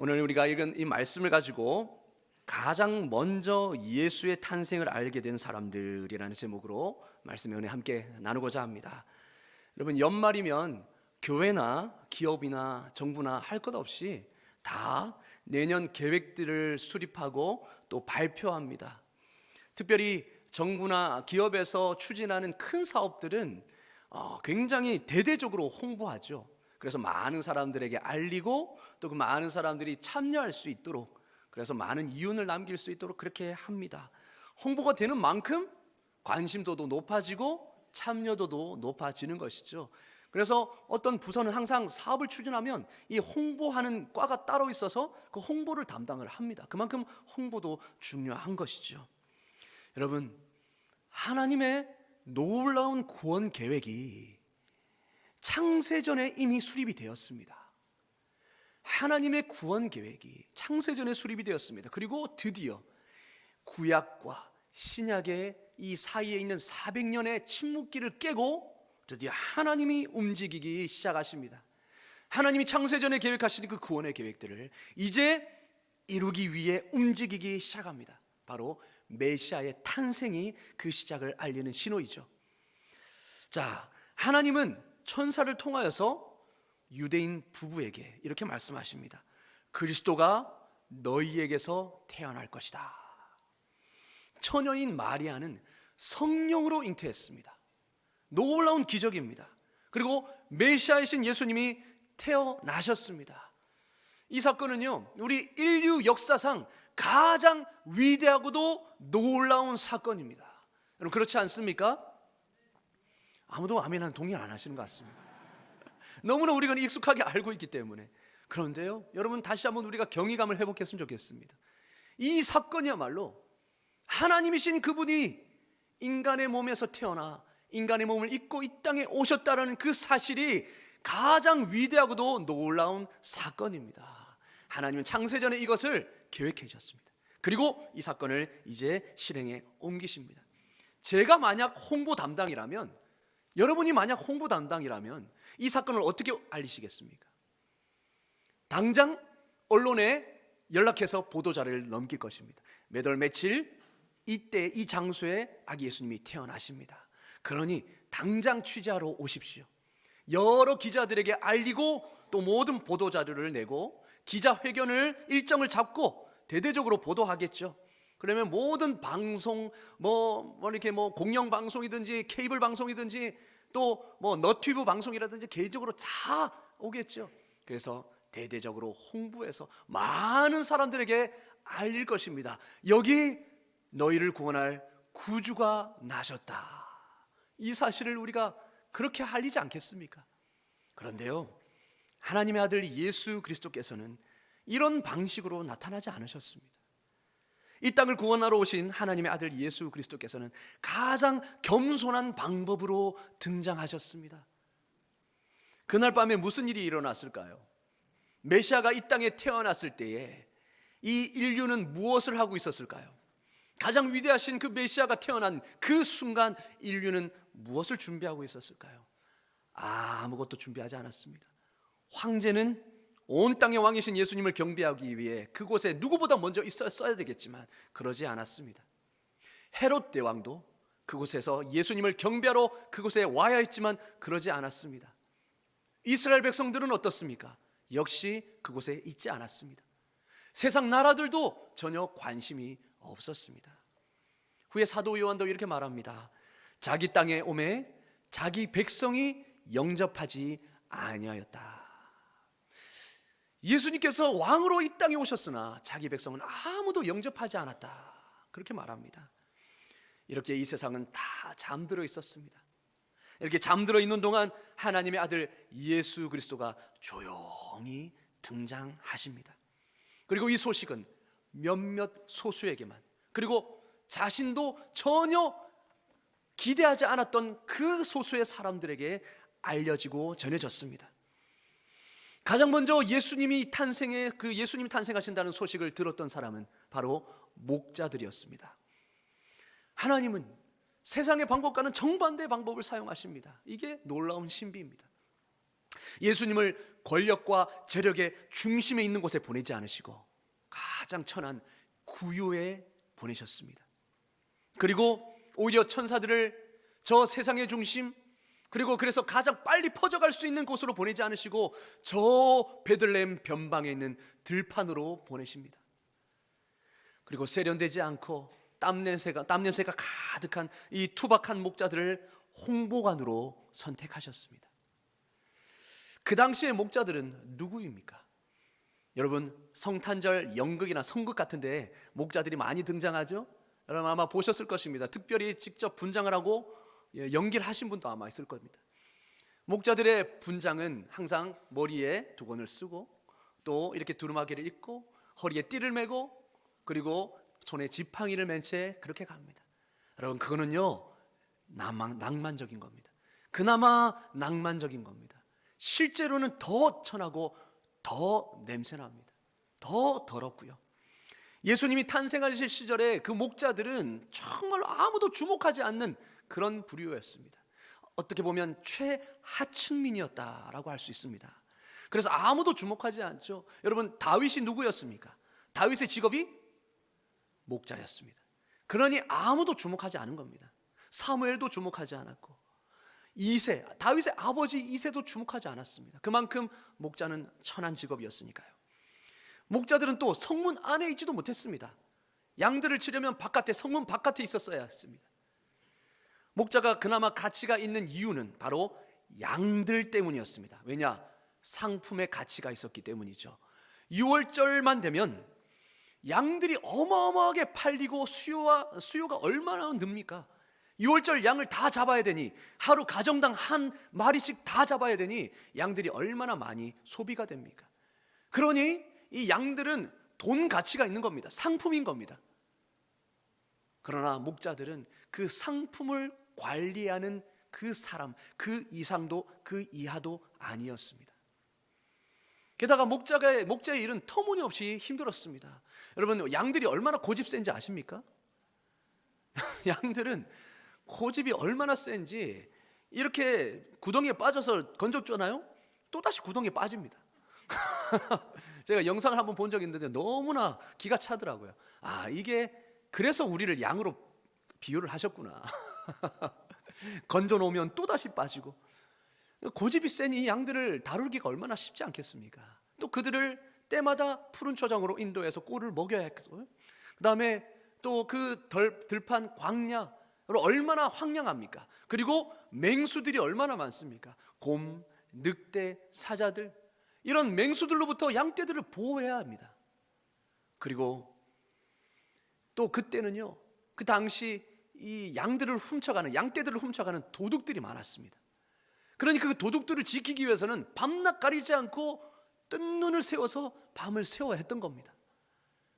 오늘 우리가 읽은 이 말씀을 가지고 가장 먼저 예수의 탄생을 알게 된 사람들이라는 제목으로 말씀의 은혜 함께 나누고자 합니다. 여러분, 연말이면 교회나 기업이나 정부나 할 것 없이 다 내년 계획들을 수립하고 또 발표합니다. 특별히 정부나 기업에서 추진하는 큰 사업들은 굉장히 대대적으로 홍보하죠. 그래서 많은 사람들에게 알리고 또 그 많은 사람들이 참여할 수 있도록, 그래서 많은 이윤을 남길 수 있도록 그렇게 합니다. 홍보가 되는 만큼 관심도도 높아지고 참여도도 높아지는 것이죠. 그래서 어떤 부서는 항상 사업을 추진하면 이 홍보하는 과가 따로 있어서 그 홍보를 담당을 합니다. 그만큼 홍보도 중요한 것이죠. 여러분, 하나님의 놀라운 구원 계획이 창세전에 이미 수립이 되었습니다. 하나님의 구원 계획이 창세전에 수립이 되었습니다. 그리고 드디어 구약과 신약의 이 사이에 있는 400년의 침묵기를 깨고 드디어 하나님이 움직이기 시작하십니다. 하나님이 창세전에 계획하신 그 구원의 계획들을 이제 이루기 위해 움직이기 시작합니다. 바로 메시아의 탄생이 그 시작을 알리는 신호이죠. 자, 하나님은 천사를 통하여서 유대인 부부에게 이렇게 말씀하십니다. 그리스도가 너희에게서 태어날 것이다. 처녀인 마리아는 성령으로 잉태했습니다. 놀라운 기적입니다. 그리고 메시아이신 예수님이 태어나셨습니다. 이 사건은요, 우리 인류 역사상 가장 위대하고도 놀라운 사건입니다. 여러분, 그렇지 않습니까? 아무도 아멘한 동의 안 하시는 것 같습니다. 너무나 우리가 익숙하게 알고 있기 때문에. 그런데요, 여러분, 다시 한번 우리가 경이감을 회복했으면 좋겠습니다. 이 사건이야말로 하나님이신 그분이 인간의 몸에서 태어나 인간의 몸을 입고 이 땅에 오셨다는 그 사실이 가장 위대하고도 놀라운 사건입니다. 하나님은 창세전에 이것을 계획해 주셨습니다. 그리고 이 사건을 이제 실행에 옮기십니다. 제가 만약 홍보 담당이라면, 여러분이 만약 홍보 담당이라면 이 사건을 어떻게 알리시겠습니까? 당장 언론에 연락해서 보도자료를 넘길 것입니다. 몇 월 며칠 이때 이 장소에 아기 예수님이 태어나십니다. 그러니 당장 취재하러 오십시오. 여러 기자들에게 알리고 또 모든 보도자료를 내고 기자회견을 일정을 잡고 대대적으로 보도하겠죠. 그러면 모든 방송, 이렇게 공영방송이든지 케이블 방송이든지 또 너튜브 방송이라든지 개인적으로 다 오겠죠. 그래서 대대적으로 홍보해서 많은 사람들에게 알릴 것입니다. 여기 너희를 구원할 구주가 나셨다. 이 사실을 우리가 그렇게 알리지 않겠습니까? 그런데요, 하나님의 아들 예수 그리스도께서는 이런 방식으로 나타나지 않으셨습니다. 이 땅을 구원하러 오신 하나님의 아들 예수 그리스도께서는 가장 겸손한 방법으로 등장하셨습니다. 그날 밤에 무슨 일이 일어났을까요? 메시아가 이 땅에 태어났을 때에 이 인류는 무엇을 하고 있었을까요? 가장 위대하신 그 메시아가 태어난 그 순간 인류는 무엇을 준비하고 있었을까요? 아무것도 준비하지 않았습니다. 황제는 온 땅의 왕이신 예수님을 경배하기 위해 그곳에 누구보다 먼저 있었어야 되겠지만 그러지 않았습니다. 헤롯 대왕도 그곳에서 예수님을 경배하러 그곳에 와야 했지만 그러지 않았습니다. 이스라엘 백성들은 어떻습니까? 역시 그곳에 있지 않았습니다. 세상 나라들도 전혀 관심이 없었습니다. 후에 사도 요한도 이렇게 말합니다. 자기 땅에 오매 자기 백성이 영접하지 아니하였다. 예수님께서 왕으로 이 땅에 오셨으나 자기 백성은 아무도 영접하지 않았다. 그렇게 말합니다. 이렇게 이 세상은 다 잠들어 있었습니다. 이렇게 잠들어 있는 동안 하나님의 아들 예수 그리스도가 조용히 등장하십니다. 그리고 이 소식은 몇몇 소수에게만, 그리고 자신도 전혀 기대하지 않았던 그 소수의 사람들에게 알려지고 전해졌습니다. 가장 먼저 예수님이 탄생하신다는 소식을 들었던 사람은 바로 목자들이었습니다. 하나님은 세상의 방법과는 정반대의 방법을 사용하십니다. 이게 놀라운 신비입니다. 예수님을 권력과 재력의 중심에 있는 곳에 보내지 않으시고 가장 천한 구유에 보내셨습니다. 그리고 오히려 천사들을 저 세상의 중심, 그리고 그래서 가장 빨리 퍼져갈 수 있는 곳으로 보내지 않으시고 저 베들레헴 변방에 있는 들판으로 보내십니다. 그리고 세련되지 않고 땀 냄새가 가득한 이 투박한 목자들을 홍보관으로 선택하셨습니다. 그 당시의 목자들은 누구입니까? 여러분, 성탄절 연극이나 성극 같은 데 목자들이 많이 등장하죠? 여러분 아마 보셨을 것입니다. 특별히 직접 분장을 하고 연기를 하신 분도 아마 있을 겁니다. 목자들의 분장은 항상 머리에 두건을 쓰고 또 이렇게 두루마기를 입고 허리에 띠를 메고 그리고 손에 지팡이를 맨 채 그렇게 갑니다. 여러분 그거는요 낭만적인 겁니다. 그나마 낭만적인 겁니다. 실제로는 더 천하고 더 냄새납니다. 더 더럽고요. 예수님이 탄생하실 시절에 그 목자들은 정말 아무도 주목하지 않는 그런 부류였습니다. 어떻게 보면 최하층민이었다라고 할 수 있습니다. 그래서 아무도 주목하지 않죠. 여러분 다윗이 누구였습니까? 다윗의 직업이 목자였습니다. 그러니 아무도 주목하지 않은 겁니다. 사무엘도 주목하지 않았고 다윗의 아버지 이새도 주목하지 않았습니다. 그만큼 목자는 천한 직업이었으니까요. 목자들은 또 성문 안에 있지도 못했습니다. 양들을 치려면 성문 바깥에 있었어야 했습니다. 목자가 그나마 가치가 있는 이유는 바로 양들 때문이었습니다. 왜냐? 상품의 가치가 있었기 때문이죠. 6월절만 되면 양들이 어마어마하게 팔리고 수요가 얼마나 늡니까? 6월절 양을 다 잡아야 되니 하루 가정당 한 마리씩 다 잡아야 되니 양들이 얼마나 많이 소비가 됩니까? 그러니 이 양들은 돈 가치가 있는 겁니다. 상품인 겁니다. 그러나 목자들은 그 상품을 관리하는 그 사람, 그 이상도 그 이하도 아니었습니다. 게다가 목자의 일은 터무니없이 힘들었습니다. 여러분 양들이 얼마나 고집 센지 아십니까? 양들은 고집이 얼마나 센지 이렇게 구덩이에 빠져서 건졌잖아요. 또다시 구덩이에 빠집니다. 제가 영상을 한번 본 적이 있는데 너무나 기가 차더라고요. 이게 그래서 우리를 양으로 비유를 하셨구나. 건져놓으면 또다시 빠지고 고집이 센 이 양들을 다루기가 얼마나 쉽지 않겠습니까? 또 그들을 때마다 푸른 초장으로 인도해서 꿀을 먹여야 했고요. 그 다음에 또 그 들판 광야 얼마나 황량합니까? 그리고 맹수들이 얼마나 많습니까? 곰, 늑대, 사자들 이런 맹수들로부터 양떼들을 보호해야 합니다. 그리고 또 그때는요 그 당시 이 양떼들을 훔쳐가는 도둑들이 많았습니다. 그러니 그 도둑들을 지키기 위해서는 밤낮 가리지 않고 뜬 눈을 세워서 밤을 새워야 했던 겁니다.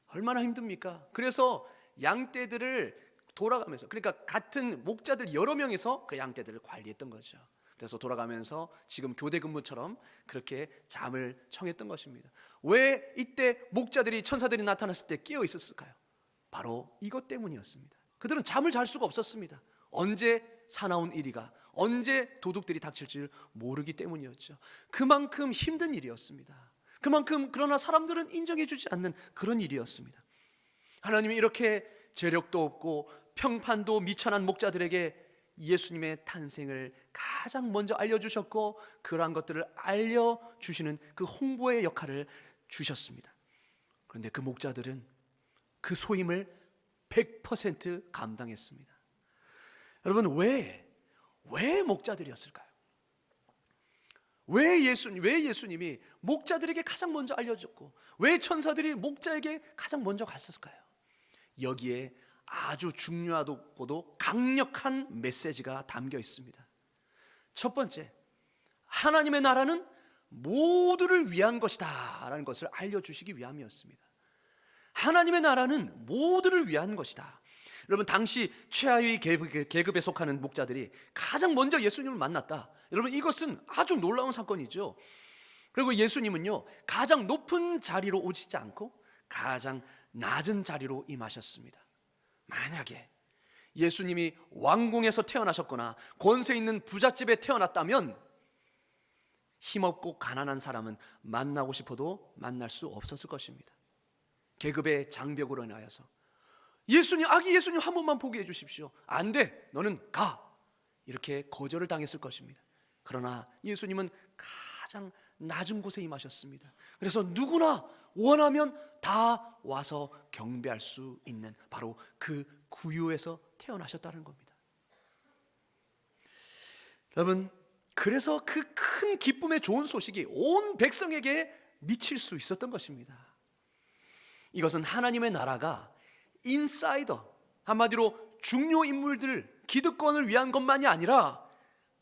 얼마나 힘듭니까? 그래서 양떼들을 돌아가면서 그러니까 같은 목자들 여러 명이서 그 양떼들을 관리했던 거죠. 그래서 돌아가면서 지금 교대 근무처럼 그렇게 잠을 청했던 것입니다. 왜 이때 목자들이 천사들이 나타났을 때 깨어 있었을까요? 바로 이것 때문이었습니다. 그들은 잠을 잘 수가 없었습니다. 언제 사나운 일이가 언제 도둑들이 닥칠지 모르기 때문이었죠. 그만큼 힘든 일이었습니다. 그러나 사람들은 인정해 주지 않는 그런 일이었습니다. 하나님이 이렇게 재력도 없고 평판도 미천한 목자들에게 예수님의 탄생을 가장 먼저 알려주셨고 그러한 것들을 알려주시는 그 홍보의 역할을 주셨습니다. 그런데 그 목자들은 그 소임을 100% 감당했습니다. 여러분 왜 목자들이었을까요? 왜 예수님이 목자들에게 가장 먼저 알려줬고 왜 천사들이 목자에게 가장 먼저 갔을까요? 여기에 아주 중요하고도 강력한 메시지가 담겨 있습니다. 첫 번째, 하나님의 나라는 모두를 위한 것이다 라는 것을 알려주시기 위함이었습니다. 하나님의 나라는 모두를 위한 것이다. 여러분 당시 최하위 계급에 속하는 목자들이 가장 먼저 예수님을 만났다. 여러분 이것은 아주 놀라운 사건이죠. 그리고 예수님은요 가장 높은 자리로 오시지 않고 가장 낮은 자리로 임하셨습니다. 만약에 예수님이 왕궁에서 태어나셨거나 권세 있는 부잣집에 태어났다면 힘없고 가난한 사람은 만나고 싶어도 만날 수 없었을 것입니다. 계급의 장벽으로 인하여서 예수님, 아기 예수님 한 번만 보게 해주십시오. 안 돼, 너는 가, 이렇게 거절을 당했을 것입니다. 그러나 예수님은 가장 낮은 곳에 임하셨습니다. 그래서 누구나 원하면 다 와서 경배할 수 있는 바로 그 구유에서 태어나셨다는 겁니다. 여러분, 그래서 그 큰 기쁨의 좋은 소식이 온 백성에게 미칠 수 있었던 것입니다. 이것은 하나님의 나라가 인사이더, 한마디로 중요 인물들, 기득권을 위한 것만이 아니라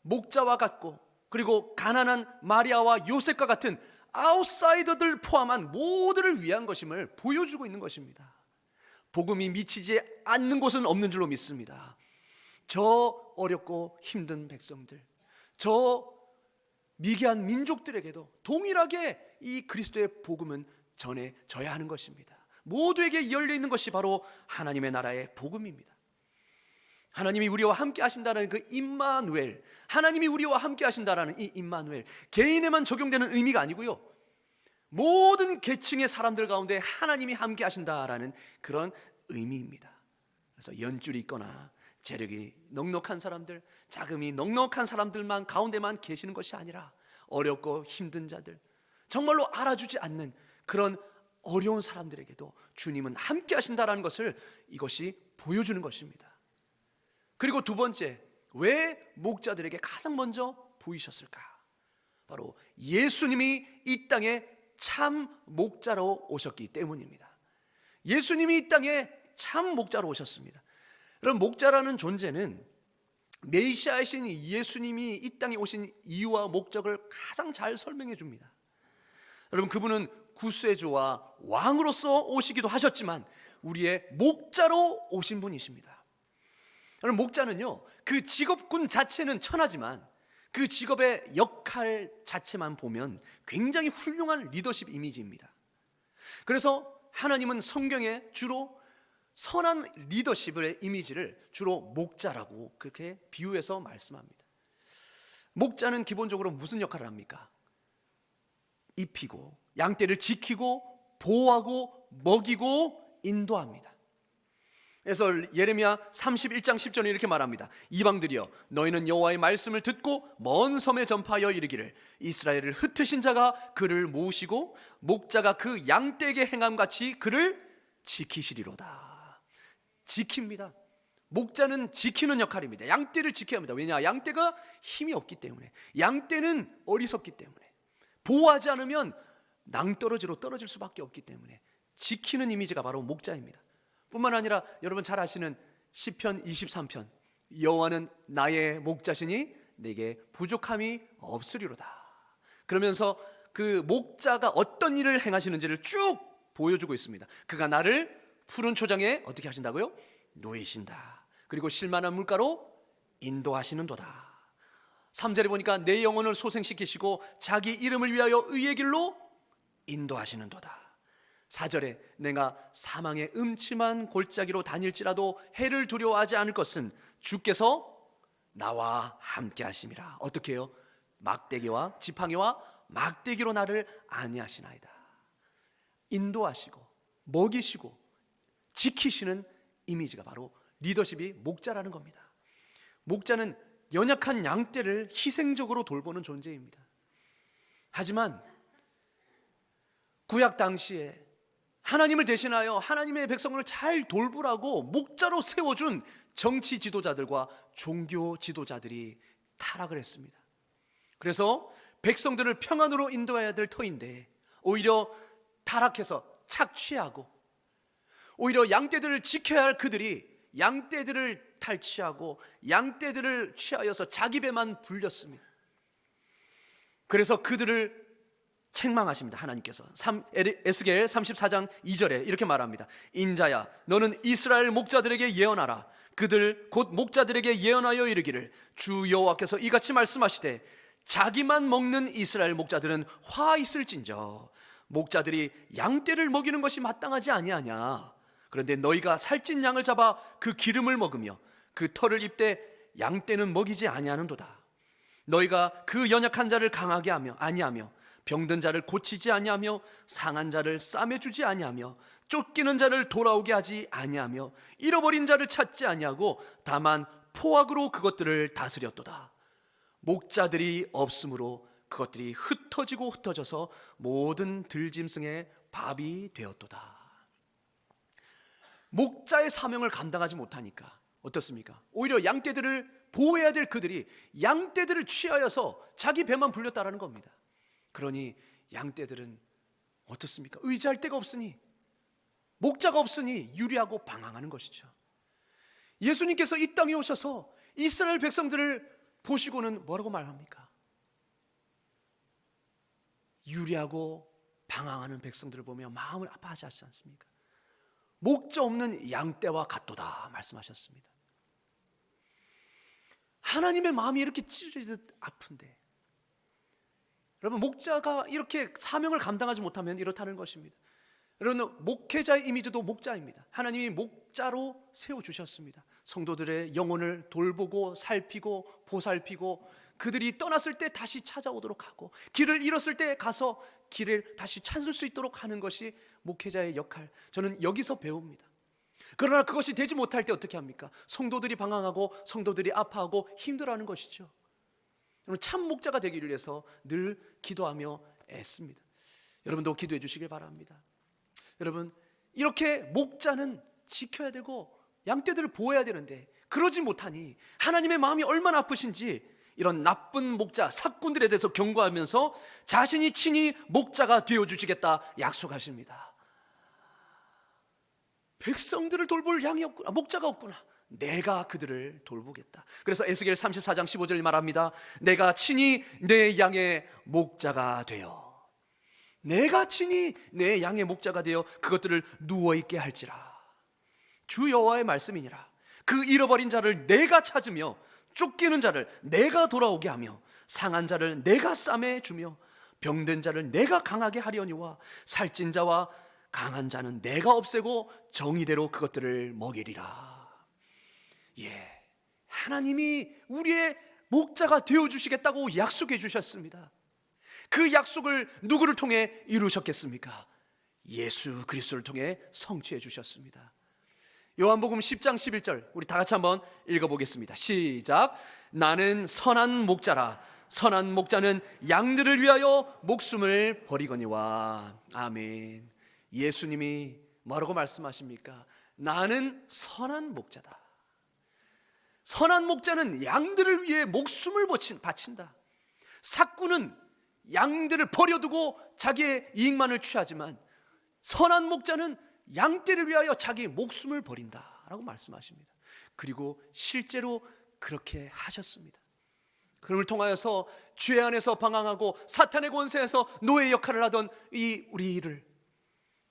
목자와 같고 그리고 가난한 마리아와 요셉과 같은 아웃사이더들 포함한 모두를 위한 것임을 보여주고 있는 것입니다. 복음이 미치지 않는 곳은 없는 줄로 믿습니다. 저 어렵고 힘든 백성들, 저 미개한 민족들에게도 동일하게 이 그리스도의 복음은 전해져야 하는 것입니다. 모두에게 열려있는 것이 바로 하나님의 나라의 복음입니다. 하나님이 우리와 함께 하신다는 그 임마누엘, 하나님이 우리와 함께 하신다는 이 임마누엘, 개인에만 적용되는 의미가 아니고요, 모든 계층의 사람들 가운데 하나님이 함께 하신다라는 그런 의미입니다. 그래서 연줄이 있거나 재력이 넉넉한 사람들, 자금이 넉넉한 사람들만 가운데만 계시는 것이 아니라 어렵고 힘든 자들, 정말로 알아주지 않는 그런 어려운 사람들에게도 주님은 함께 하신다라는 것을 이것이 보여주는 것입니다. 그리고 두 번째, 왜 목자들에게 가장 먼저 보이셨을까? 바로 예수님이 이 땅에 참 목자로 오셨기 때문입니다. 예수님이 이 땅에 참 목자로 오셨습니다. 여러분, 목자라는 존재는 메시아이신 예수님이 이 땅에 오신 이유와 목적을 가장 잘 설명해 줍니다. 여러분, 그분은 구세주와 왕으로서 오시기도 하셨지만 우리의 목자로 오신 분이십니다. 여러분, 목자는요, 그 직업군 자체는 천하지만 그 직업의 역할 자체만 보면 굉장히 훌륭한 리더십 이미지입니다. 그래서 하나님은 성경에 주로 선한 리더십의 이미지를 주로 목자라고 그렇게 비유해서 말씀합니다. 목자는 기본적으로 무슨 역할을 합니까? 입히고 양떼를 지키고 보호하고 먹이고 인도합니다. 그래서 예레미야 31장 10절에 이렇게 말합니다. 이방들이여, 너희는 여호와의 말씀을 듣고 먼 섬에 전파하여 이르기를, 이스라엘을 흩으신 자가 그를 모으시고 목자가 그 양떼에게 행함같이 그를 지키시리로다. 지킵니다. 목자는 지키는 역할입니다. 양떼를 지켜야 합니다. 왜냐? 양떼가 힘이 없기 때문에, 양떼는 어리석기 때문에, 보호하지 않으면 낭떠러지로 떨어질 수밖에 없기 때문에 지키는 이미지가 바로 목자입니다. 뿐만 아니라 여러분 잘 아시는 시편 23편, 여호와는 나의 목자시니 내게 부족함이 없으리로다. 그러면서 그 목자가 어떤 일을 행하시는지를 쭉 보여주고 있습니다. 그가 나를 푸른 초장에 어떻게 하신다고요? 놓이신다. 그리고 실만한 물가로 인도하시는도다. 3절에 보니까 내 영혼을 소생시키시고 자기 이름을 위하여 의의 길로 인도하시는도다. 4절에 내가 사망의 음침한 골짜기로 다닐지라도 해를 두려워하지 않을 것은 주께서 나와 함께 하심이라. 어떻게 해요? 막대기와 지팡이와 막대기로 나를 안위하시나이다. 인도하시고 먹이시고 지키시는 이미지가 바로 리더십이 목자라는 겁니다. 목자는 연약한 양떼를 희생적으로 돌보는 존재입니다. 하지만 구약 당시에 하나님을 대신하여 하나님의 백성을 잘 돌보라고 목자로 세워준 정치 지도자들과 종교 지도자들이 타락을 했습니다. 그래서 백성들을 평안으로 인도해야 될 터인데 오히려 타락해서 착취하고, 오히려 양떼들을 지켜야 할 그들이 양떼들을 탈취하고 양떼들을 취하여서 자기 배만 불렸습니다. 그래서 그들을 책망하십니다. 하나님께서 에스겔 34장 2절에 이렇게 말합니다. 인자야, 너는 이스라엘 목자들에게 예언하라. 그들 곧 목자들에게 예언하여 이르기를, 주 여호와께서 이같이 말씀하시되, 자기만 먹는 이스라엘 목자들은 화 있을진저, 목자들이 양떼를 먹이는 것이 마땅하지 아니하냐. 그런데 너희가 살찐 양을 잡아 그 기름을 먹으며 그 털을 입되 양떼는 먹이지 아니하는도다. 너희가 그 연약한 자를 강하게 하며 아니하며 병든 자를 고치지 아니하며 상한 자를 싸매주지 아니하며 쫓기는 자를 돌아오게 하지 아니하며 잃어버린 자를 찾지 아니하고 다만 포악으로 그것들을 다스렸도다. 목자들이 없으므로 그것들이 흩어지고 흩어져서 모든 들짐승의 밥이 되었도다. 목자의 사명을 감당하지 못하니까 어떻습니까? 오히려 양떼들을 보호해야 될 그들이 양떼들을 취하여서 자기 배만 불렸다라는 겁니다. 그러니 양떼들은 어떻습니까? 의지할 데가 없으니, 목자가 없으니 유리하고 방황하는 것이죠. 예수님께서 이 땅에 오셔서 이스라엘 백성들을 보시고는 뭐라고 말합니까? 유리하고 방황하는 백성들을 보며 마음을 아파하지 않습니까? 목자 없는 양떼와 같도다 말씀하셨습니다. 하나님의 마음이 이렇게 찌르듯 아픈데, 여러분, 목자가 이렇게 사명을 감당하지 못하면 이렇다는 것입니다. 여러분, 목회자의 이미지도 목자입니다. 하나님이 목자로 세워주셨습니다. 성도들의 영혼을 돌보고 살피고 보살피고, 그들이 떠났을 때 다시 찾아오도록 하고, 길을 잃었을 때 가서 길을 다시 찾을 수 있도록 하는 것이 목회자의 역할. 저는 여기서 배웁니다. 그러나 그것이 되지 못할 때 어떻게 합니까? 성도들이 방황하고 성도들이 아파하고 힘들어하는 것이죠. 참 목자가 되기를 위해서 늘 기도하며 애씁니다. 여러분도 기도해 주시길 바랍니다. 여러분, 이렇게 목자는 지켜야 되고 양떼들을 보호해야 되는데 그러지 못하니 하나님의 마음이 얼마나 아프신지 이런 나쁜 목자, 사꾼들에 대해서 경고하면서 자신이 친히 목자가 되어주시겠다 약속하십니다. 백성들을 돌볼 양이 없구나, 목자가 없구나, 내가 그들을 돌보겠다. 그래서 에스겔 34장 15절 말합니다. 내가 친히 내 양의 목자가 되어, 내가 친히 내 양의 목자가 되어 그것들을 누워있게 할지라. 주 여호와의 말씀이니라. 그 잃어버린 자를 내가 찾으며 쫓기는 자를 내가 돌아오게 하며 상한 자를 내가 싸매 주며 병든 자를 내가 강하게 하려니와 살찐 자와 강한 자는 내가 없애고 정의대로 그것들을 먹이리라. 예, 하나님이 우리의 목자가 되어주시겠다고 약속해 주셨습니다. 그 약속을 누구를 통해 이루셨겠습니까? 예수 그리스도를 통해 성취해 주셨습니다. 요한복음 10장 11절 우리 다 같이 한번 읽어보겠습니다. 시작. 나는 선한 목자라. 선한 목자는 양들을 위하여 목숨을 버리거니와. 아멘. 예수님이 뭐라고 말씀하십니까? 나는 선한 목자다. 선한 목자는 양들을 위해 목숨을 바친다. 삭구는 양들을 버려두고 자기의 이익만을 취하지만 선한 목자는 양떼를 위하여 자기 목숨을 버린다라고 말씀하십니다. 그리고 실제로 그렇게 하셨습니다. 그를 통하여서 죄 안에서 방황하고 사탄의 권세에서 노예 역할을 하던 우리를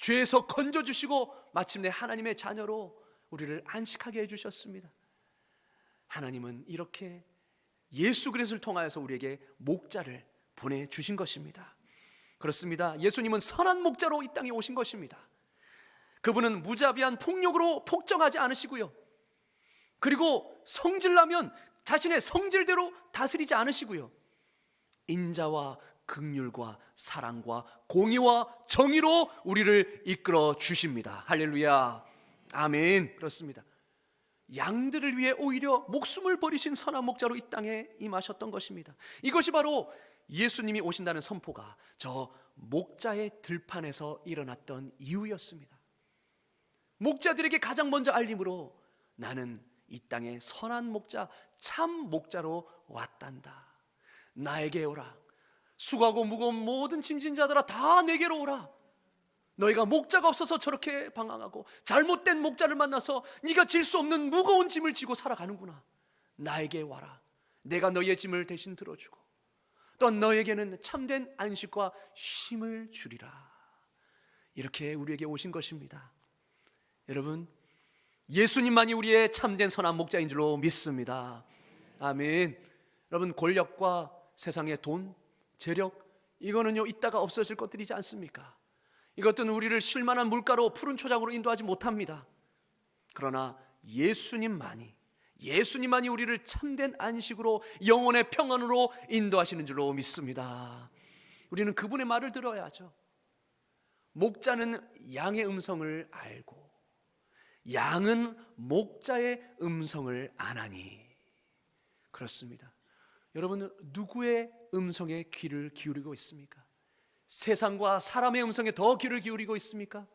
죄에서 건져주시고 마침내 하나님의 자녀로 우리를 안식하게 해주셨습니다. 하나님은 이렇게 예수 그리스도를 통하여서 우리에게 목자를 보내주신 것입니다. 그렇습니다. 예수님은 선한 목자로 이 땅에 오신 것입니다. 그분은 무자비한 폭력으로 폭정하지 않으시고요, 그리고 성질나면 자신의 성질대로 다스리지 않으시고요, 인자와 긍휼과 사랑과 공의와 정의로 우리를 이끌어 주십니다. 할렐루야, 아멘. 그렇습니다. 양들을 위해 오히려 목숨을 버리신 선한 목자로 이 땅에 임하셨던 것입니다. 이것이 바로 예수님이 오신다는 선포가 저 목자의 들판에서 일어났던 이유였습니다. 목자들에게 가장 먼저 알림으로 나는 이 땅에 선한 목자, 참 목자로 왔단다. 나에게 오라. 수고하고 무거운 모든 짐진 자들아 다 내게로 오라. 너희가 목자가 없어서 저렇게 방황하고 잘못된 목자를 만나서 네가 질 수 없는 무거운 짐을 지고 살아가는구나. 나에게 와라. 내가 너희의 짐을 대신 들어주고 또한 너에게는 참된 안식과 쉼을 주리라. 이렇게 우리에게 오신 것입니다. 여러분, 예수님만이 우리의 참된 선한 목자인 줄로 믿습니다. 아멘. 여러분, 권력과 세상의 돈, 재력, 이거는요 이따가 없어질 것들이지 않습니까? 이것들은 우리를 쉴만한 물가로 푸른 초장으로 인도하지 못합니다. 그러나 예수님만이, 예수님만이 우리를 참된 안식으로 영혼의 평안으로 인도하시는 줄로 믿습니다. 우리는 그분의 말을 들어야죠. 목자는 양의 음성을 알고 양은 목자의 음성을 아나니. 그렇습니다. 여러분, 누구의 음성에 귀를 기울이고 있습니까? 세상과 사람의 음성에 더 귀를 기울이고 있습니까?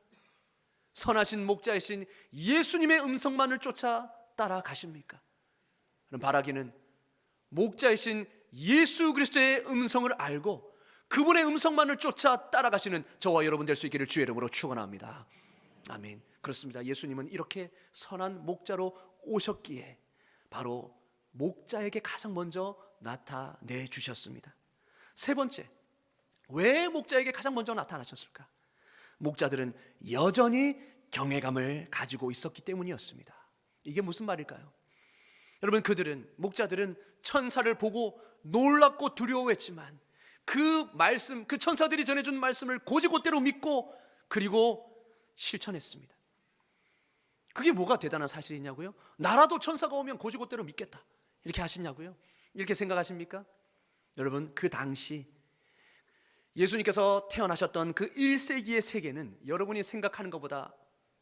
선하신 목자이신 예수님의 음성만을 쫓아 따라가십니까? 그럼 바라기는 목자이신 예수 그리스도의 음성을 알고 그분의 음성만을 쫓아 따라가시는 저와 여러분 될 수 있기를 주의 이름으로 축원합니다. 아멘. 그렇습니다. 예수님은 이렇게 선한 목자로 오셨기에 바로 목자에게 가장 먼저 나타내 주셨습니다. 세 번째, 왜 목자에게 가장 먼저 나타나셨을까? 목자들은 여전히 경외감을 가지고 있었기 때문이었습니다. 이게 무슨 말일까요? 여러분, 목자들은 천사를 보고 놀랍고 두려워했지만 그 말씀, 그 천사들이 전해준 말씀을 곧이곧대로 믿고 그리고 실천했습니다. 그게 뭐가 대단한 사실이냐고요? 나라도 천사가 오면 곧이곧대로 믿겠다 이렇게 하시냐고요? 이렇게 생각하십니까? 여러분, 그 당시 예수님께서 태어나셨던 그 1세기의 세계는 여러분이 생각하는 것보다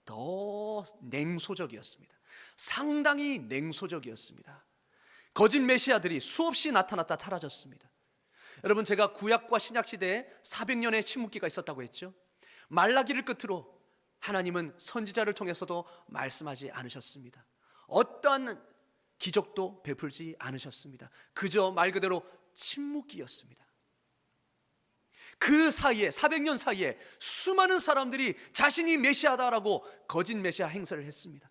더 냉소적이었습니다. 상당히 냉소적이었습니다. 거짓 메시아들이 수없이 나타났다 사라졌습니다. 여러분, 제가 구약과 신약 시대에 400년의 침묵기가 있었다고 했죠. 말라기를 끝으로 하나님은 선지자를 통해서도 말씀하지 않으셨습니다. 어떠한 기적도 베풀지 않으셨습니다. 그저 말 그대로 침묵기였습니다. 그 사이에 400년 사이에 수많은 사람들이 자신이 메시아다라고 거짓 메시아 행세를 했습니다.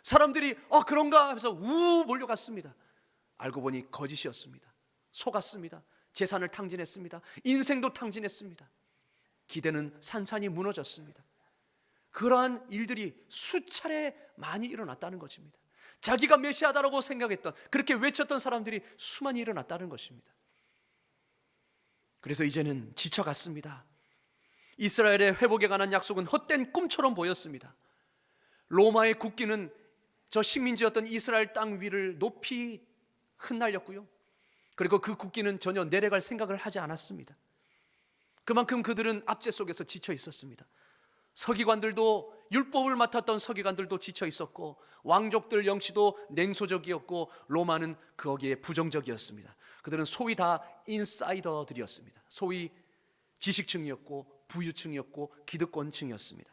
사람들이 그런가 하면서 몰려갔습니다. 알고 보니 거짓이었습니다. 속았습니다. 재산을 탕진했습니다. 인생도 탕진했습니다. 기대는 산산이 무너졌습니다. 그러한 일들이 수차례 많이 일어났다는 것입니다. 자기가 메시아다라고 생각했던, 그렇게 외쳤던 사람들이 수많이 일어났다는 것입니다. 그래서 이제는 지쳐갔습니다. 이스라엘의 회복에 관한 약속은 헛된 꿈처럼 보였습니다. 로마의 국기는 저 식민지였던 이스라엘 땅 위를 높이 흩날렸고요. 그리고 그 국기는 전혀 내려갈 생각을 하지 않았습니다. 그만큼 그들은 압제 속에서 지쳐 있었습니다. 서기관들도, 율법을 맡았던 서기관들도 지쳐 있었고, 왕족들 영치도 냉소적이었고, 로마는 거기에 부정적이었습니다. 그들은 소위 다 인사이더들이었습니다. 소위 지식층이었고 부유층이었고 기득권층이었습니다.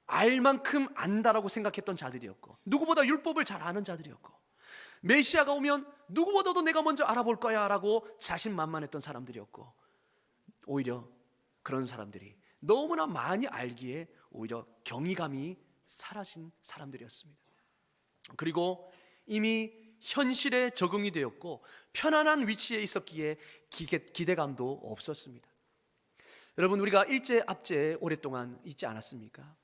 알 만큼 안다라고 생각했던 자들이었고, 누구보다 율법을 잘 아는 자들이었고, 메시아가 오면 누구보다도 내가 먼저 알아볼 거야 라고 자신만만했던 사람들이었고, 오히려 그런 사람들이 너무나 많이 알기에 오히려 경이감이 사라진 사람들이었습니다. 그리고 이미 현실에 적응이 되었고 편안한 위치에 있었기에 기대감도 없었습니다. 여러분, 우리가 일제 압제에 오랫동안 있지 않았습니까?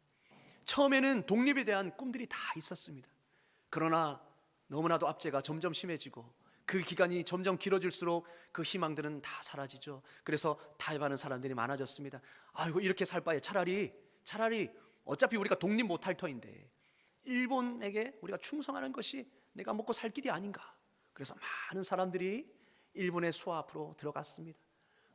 처음에는 독립에 대한 꿈들이 다 있었습니다. 그러나 너무나도 압제가 점점 심해지고 그 기간이 점점 길어질수록 그 희망들은 다 사라지죠. 그래서 타협하는 사람들이 많아졌습니다. 아이고, 이렇게 살 바에 차라리 어차피 우리가 독립 못할 터인데 일본에게 우리가 충성하는 것이 내가 먹고 살 길이 아닌가. 그래서 많은 사람들이 일본의 수하 앞으로 들어갔습니다.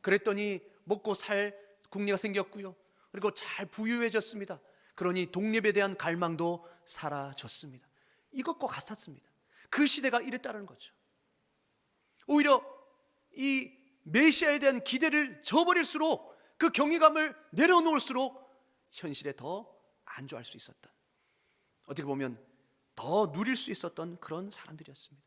그랬더니 먹고 살 국리가 생겼고요. 그리고 잘 부유해졌습니다. 그러니 독립에 대한 갈망도 사라졌습니다. 이것과 같았습니다. 그 시대가 이랬다는 거죠. 오히려 이 메시아에 대한 기대를 저버릴수록, 그 경외감을 내려놓을수록 현실에 더 안주할 수 있었던, 어떻게 보면 더 누릴 수 있었던 그런 사람들이었습니다.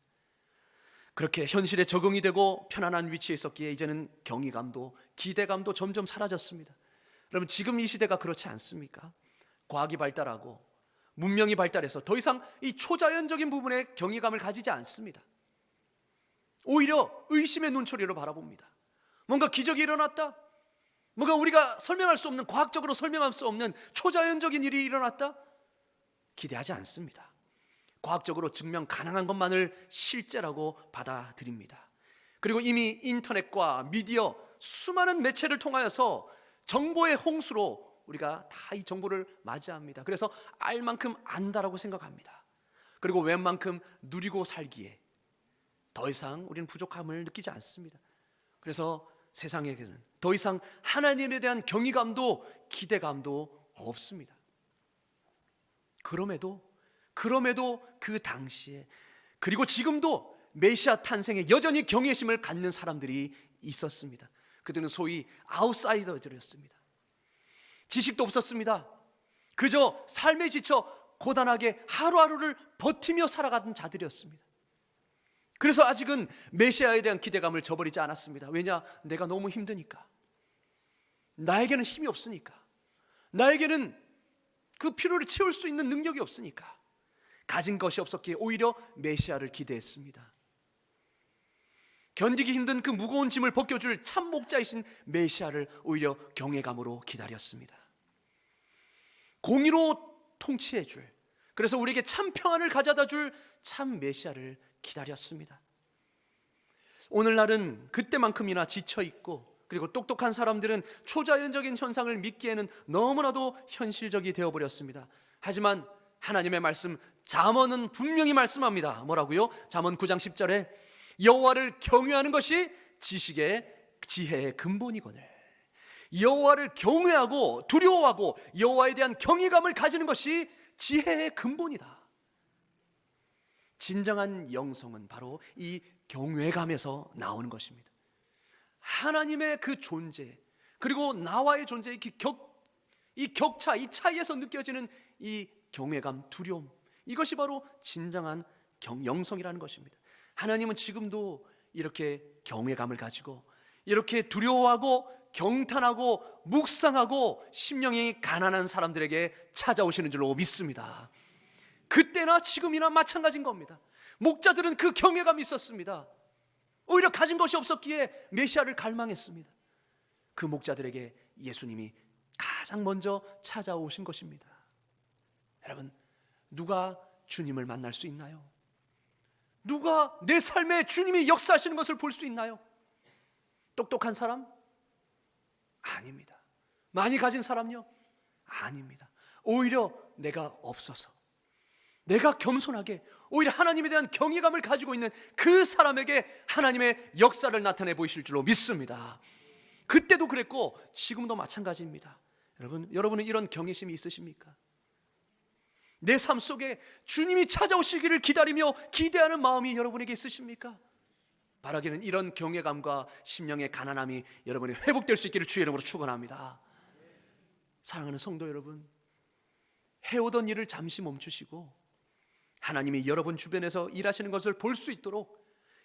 그렇게 현실에 적응이 되고 편안한 위치에 있었기에 이제는 경외감도 기대감도 점점 사라졌습니다. 여러분, 지금 이 시대가 그렇지 않습니까? 과학이 발달하고 문명이 발달해서 더 이상 이 초자연적인 부분에 경외감을 가지지 않습니다. 오히려 의심의 눈초리로 바라봅니다. 뭔가 기적이 일어났다, 뭔가 우리가 설명할 수 없는, 과학적으로 설명할 수 없는 초자연적인 일이 일어났다, 기대하지 않습니다. 과학적으로 증명 가능한 것만을 실제라고 받아들입니다. 그리고 이미 인터넷과 미디어, 수많은 매체를 통하여서 정보의 홍수로 우리가 다 이 정보를 맞이합니다. 그래서 알 만큼 안다라고 생각합니다. 그리고 웬만큼 누리고 살기에 더 이상 우리는 부족함을 느끼지 않습니다. 그래서 세상에게는 더 이상 하나님에 대한 경외감도 기대감도 없습니다. 그럼에도 그 당시에 그리고 지금도 메시아 탄생에 여전히 경외심을 갖는 사람들이 있었습니다. 그들은 소위 아웃사이더들이었습니다. 지식도 없었습니다. 그저 삶에 지쳐 고단하게 하루하루를 버티며 살아가던 자들이었습니다. 그래서 아직은 메시아에 대한 기대감을 저버리지 않았습니다. 왜냐? 내가 너무 힘드니까. 나에게는 힘이 없으니까. 나에게는 그 필요를 채울 수 있는 능력이 없으니까. 가진 것이 없었기에 오히려 메시아를 기대했습니다. 견디기 힘든 그 무거운 짐을 벗겨줄 참 목자이신 메시아를 오히려 경외감으로 기다렸습니다. 공의로 통치해줄, 그래서 우리에게 참 평안을 가져다 줄 참 메시아를 기다렸습니다. 오늘날은 그때만큼이나 지쳐있고 그리고 똑똑한 사람들은 초자연적인 현상을 믿기에는 너무나도 현실적이 되어버렸습니다. 하지만 하나님의 말씀 잠언은 분명히 말씀합니다. 뭐라고요? 잠언 9장 10절에 여호와를 경외하는 것이 지혜의 근본이거늘. 여호와를 경외하고 두려워하고 여호와에 대한 경외감을 가지는 것이 지혜의 근본이다. 진정한 영성은 바로 이 경외감에서 나오는 것입니다. 하나님의 그 존재, 그리고 나와의 존재의 이 격차, 이 차이에서 느껴지는 이 경외감, 두려움, 이것이 바로 진정한 영성이라는 것입니다. 하나님은 지금도 이렇게 경외감을 가지고 이렇게 두려워하고 경탄하고 묵상하고 심령이 가난한 사람들에게 찾아오시는 줄로 믿습니다. 그때나 지금이나 마찬가지인 겁니다. 목자들은 그 경외감이 있었습니다. 오히려 가진 것이 없었기에 메시아를 갈망했습니다. 그 목자들에게 예수님이 가장 먼저 찾아오신 것입니다. 여러분, 누가 주님을 만날 수 있나요? 누가 내 삶에 주님이 역사하시는 것을 볼 수 있나요? 똑똑한 사람? 아닙니다. 많이 가진 사람요? 아닙니다. 오히려 내가 없어서, 내가 겸손하게 오히려 하나님에 대한 경외감을 가지고 있는 그 사람에게 하나님의 역사를 나타내 보이실 줄로 믿습니다. 그때도 그랬고 지금도 마찬가지입니다. 여러분은 이런 경외심이 있으십니까? 내 삶 속에 주님이 찾아오시기를 기다리며 기대하는 마음이 여러분에게 있으십니까? 바라기는 이런 경외감과 심령의 가난함이 여러분이 회복될 수 있기를 주의 이름으로 축원합니다. 사랑하는 성도 여러분, 해오던 일을 잠시 멈추시고 하나님이 여러분 주변에서 일하시는 것을 볼 수 있도록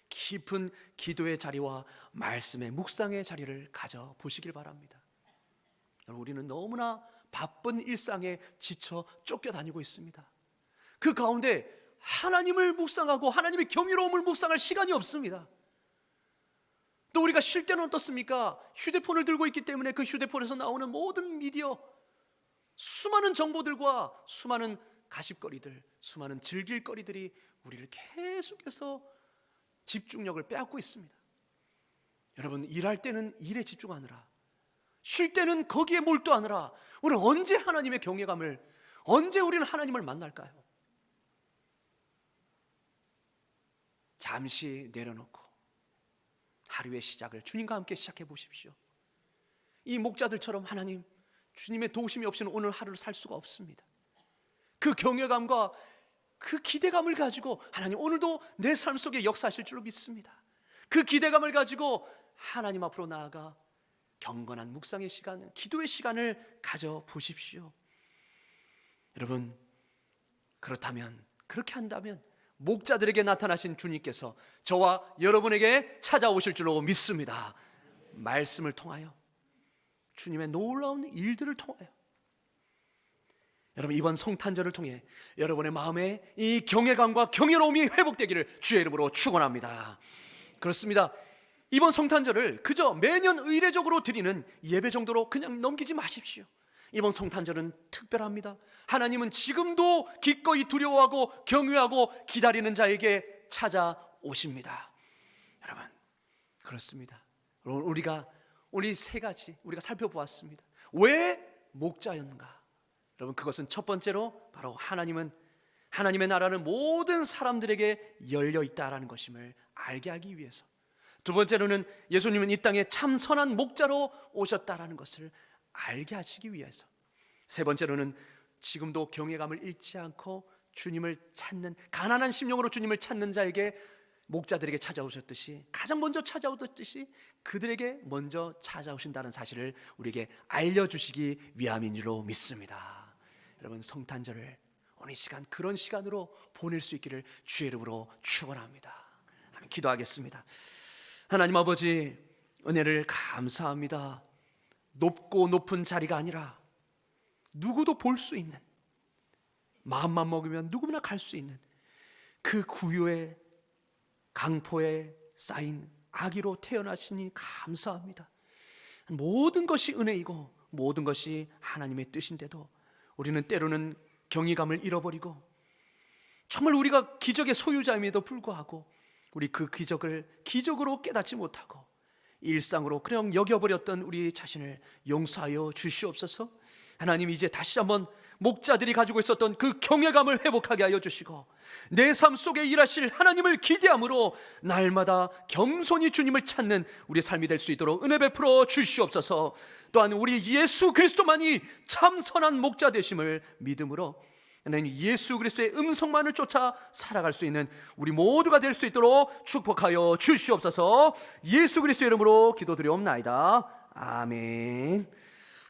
깊은 기도의 자리와 말씀의 묵상의 자리를 가져보시길 바랍니다. 우리는 너무나 바쁜 일상에 지쳐 쫓겨다니고 있습니다. 그 가운데 하나님을 묵상하고 하나님의 경이로움을 묵상할 시간이 없습니다. 또 우리가 쉴 때는 어떻습니까? 휴대폰을 들고 있기 때문에 그 휴대폰에서 나오는 모든 미디어, 수많은 정보들과 수많은 가십거리들, 수많은 즐길거리들이 우리를 계속해서 집중력을 빼앗고 있습니다. 여러분, 일할 때는 일에 집중하느라, 쉴 때는 거기에 몰두하느라 우리는 언제 하나님의 경외감을, 언제 우리는 하나님을 만날까요? 잠시 내려놓고 하루의 시작을 주님과 함께 시작해 보십시오. 이 목자들처럼 하나님, 주님의 도우심이 없이는 오늘 하루를 살 수가 없습니다. 그 경외감과 그 기대감을 가지고 하나님 오늘도 내 삶 속에 역사하실 줄로 믿습니다. 그 기대감을 가지고 하나님 앞으로 나아가 경건한 묵상의 시간, 기도의 시간을 가져보십시오. 여러분, 그렇게 한다면 목자들에게 나타나신 주님께서 저와 여러분에게 찾아오실 줄로 믿습니다. 말씀을 통하여, 주님의 놀라운 일들을 통하여, 여러분 이번 성탄절을 통해 여러분의 마음에 이 경외감과 경외로움이 회복되기를 주의 이름으로 축원합니다. 그렇습니다. 이번 성탄절을 그저 매년 의례적으로 드리는 예배 정도로 그냥 넘기지 마십시오. 이번 성탄절은 특별합니다. 하나님은 지금도 기꺼이 두려워하고 경외하고 기다리는 자에게 찾아오십니다. 여러분, 그렇습니다. 우리 세 가지 우리가 살펴보았습니다. 왜 목자였는가? 여러분, 그것은 첫 번째로 바로 하나님은 하나님의 나라는 모든 사람들에게 열려 있다라는 것임을 알게 하기 위해서, 두 번째로는 예수님은 이 땅에 참 선한 목자로 오셨다라는 것을 알게 하시기 위해서, 세 번째로는 지금도 경외감을 잃지 않고 주님을 찾는, 가난한 심령으로 주님을 찾는 자에게, 목자들에게 찾아오셨듯이, 가장 먼저 찾아오셨듯이 그들에게 먼저 찾아오신다는 사실을 우리에게 알려주시기 위함인 줄로 믿습니다. 여러분, 성탄절을 오늘 이 시간 그런 시간으로 보낼 수 있기를 주의 이름으로 축원합니다. 기도하겠습니다. 하나님 아버지, 은혜를 감사합니다. 높고 높은 자리가 아니라 누구도 볼 수 있는, 마음만 먹으면 누구나 갈 수 있는 그 구유의 강포에 쌓인 아기로 태어나시니 감사합니다. 모든 것이 은혜이고 모든 것이 하나님의 뜻인데도 우리는 때로는 경외감을 잃어버리고, 정말 우리가 기적의 소유자임에도 불구하고 우리 그 기적을 기적으로 깨닫지 못하고 일상으로 그냥 여겨버렸던 우리 자신을 용서하여 주시옵소서. 하나님, 이제 다시 한번 목자들이 가지고 있었던 그 경외감을 회복하게 하여 주시고, 내 삶 속에 일하실 하나님을 기대함으로 날마다 겸손히 주님을 찾는 우리 삶이 될 수 있도록 은혜 베풀어 주시옵소서. 또한 우리 예수 그리스도만이 참 선한 목자 되심을 믿음으로 하나님, 예수 그리스도의 음성만을 쫓아 살아갈 수 있는 우리 모두가 될 수 있도록 축복하여 주시옵소서. 예수 그리스도의 이름으로 기도드리옵나이다. 아멘.